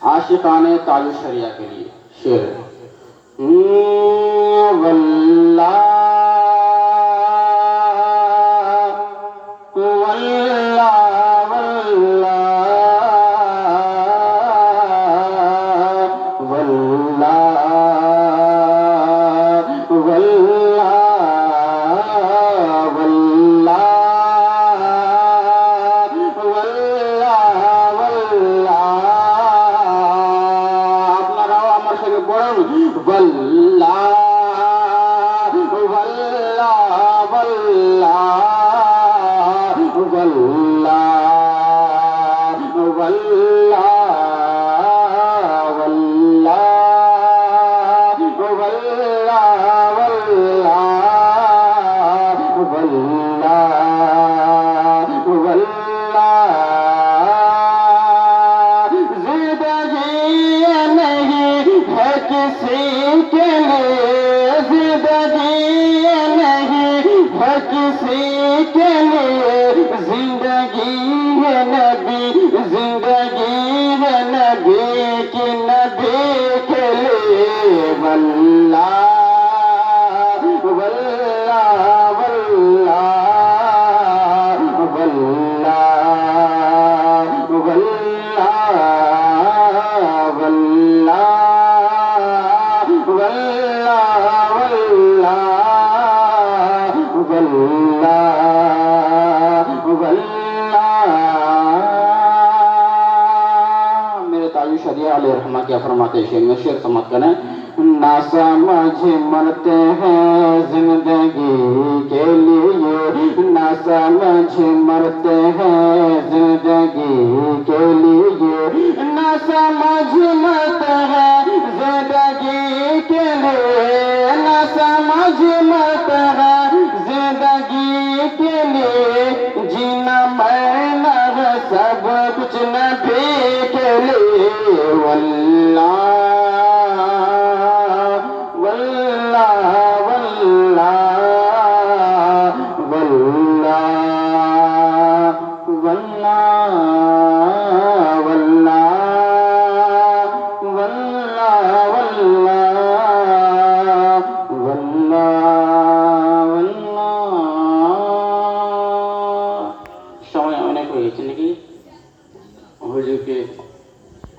आशिकाने ताजु शरिया के लिए शेर वल्लाह वल्लाह वल्लाह वल्लाह क्या फरमाते हैं शेर समझ करें ना समझ मरते हैं जिंदगी के लिए ना समझ मरते हैं जिंदगी के लिए ना समझ